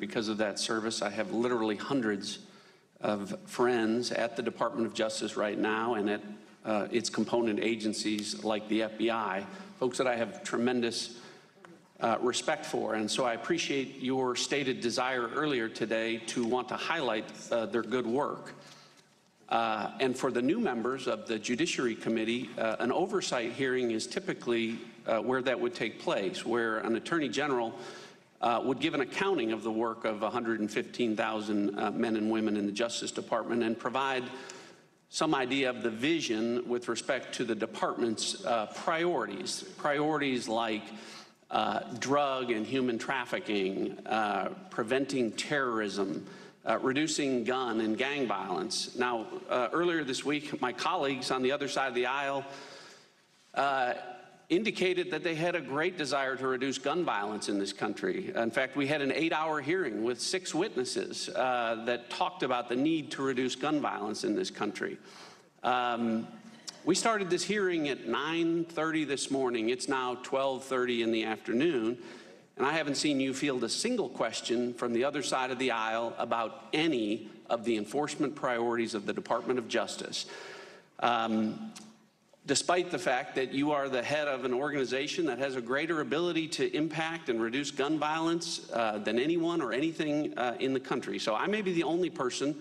because of that service. I have literally hundreds of friends at the Department of Justice right now and at its component agencies like the FBI, folks that I have tremendous respect for. And so I appreciate your stated desire earlier today to want to highlight their good work. And for the new members of the Judiciary Committee, an oversight hearing is typically where that would take place, where an Attorney General would give an accounting of the work of 115,000 men and women in the Justice Department and provide some idea of the vision with respect to the department's priorities like drug and human trafficking, preventing terrorism, reducing gun and gang violence. Now, earlier this week, my colleagues on the other side of the aisle indicated that they had a great desire to reduce gun violence in this country. In fact, we had an 8-hour hearing with 6 witnesses that talked about the need to reduce gun violence in this country. We started this hearing at 9:30 this morning. It's now 12:30 in the afternoon, and I haven't seen you field a single question from the other side of the aisle about any of the enforcement priorities of the Department of Justice. Despite the fact that you are the head of an organization that has a greater ability to impact and reduce gun violence than anyone or anything in the country. So I may be the only person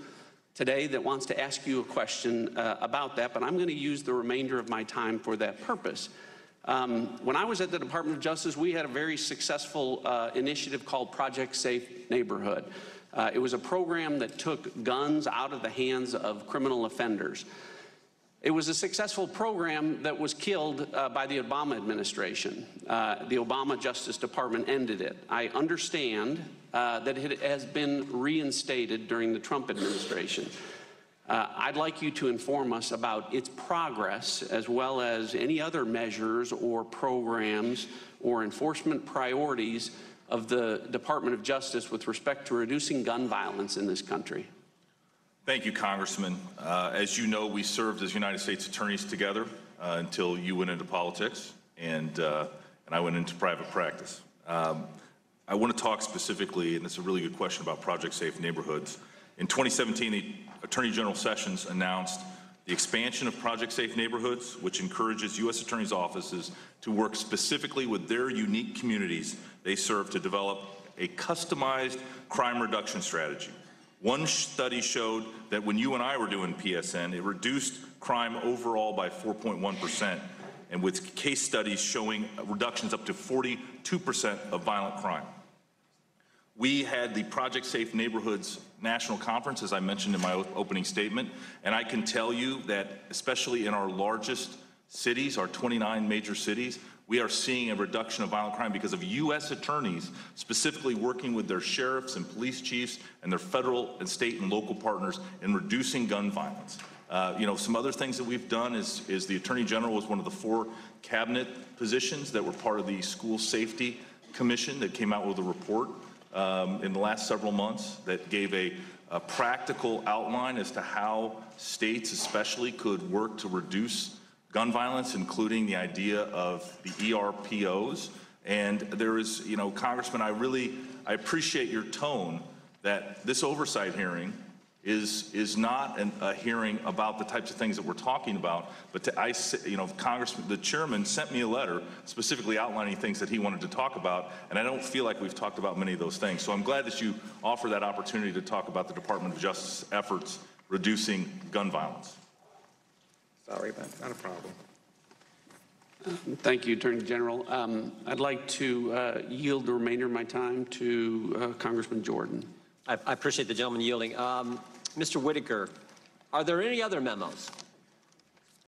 today that wants to ask you a question about that, but I'm going to use the remainder of my time for that purpose. When I was at the Department of Justice, we had a very successful initiative called Project Safe Neighborhood. It was a program that took guns out of the hands of criminal offenders. It was a successful program that was killed by the Obama administration. The Obama Justice Department ended it. I understand that it has been reinstated during the Trump administration. I'd like you to inform us about its progress as well as any other measures or programs or enforcement priorities of the Department of Justice with respect to reducing gun violence in this country. Thank you, Congressman. As you know, we served as United States attorneys together until you went into politics and I went into private practice. I want to talk specifically, and it's a really good question, about Project Safe Neighborhoods. In 2017, the Attorney General Sessions announced the expansion of Project Safe Neighborhoods, which encourages U.S. attorneys' offices to work specifically with their unique communities they serve to develop a customized crime reduction strategy. One study showed that when you and I were doing PSN, it reduced crime overall by 4.1%, and with case studies showing reductions up to 42% of violent crime. We had the Project Safe Neighborhoods National Conference, as I mentioned in my opening statement, and I can tell you that especially in our largest cities, our 29 major cities, we are seeing a reduction of violent crime because of U.S. attorneys specifically working with their sheriffs and police chiefs and their federal and state and local partners in reducing gun violence. Some other things that we've done is the Attorney General was one of the 4 cabinet positions that were part of the School Safety Commission that came out with a report in the last several months that gave a practical outline as to how states especially could work to reduce gun violence, including the idea of the ERPOs. And there is, Congressman, I appreciate your tone that this oversight hearing is not a hearing about the types of things that we're talking about, but Congressman, the chairman sent me a letter specifically outlining things that he wanted to talk about, and I don't feel like we've talked about many of those things. So I'm glad that you offer that opportunity to talk about the Department of Justice efforts reducing gun violence. Sorry, but not a problem. Thank you, Attorney General. I'd like to yield the remainder of my time to Congressman Jordan. I appreciate the gentleman yielding. Mr. Whitaker, are there any other memos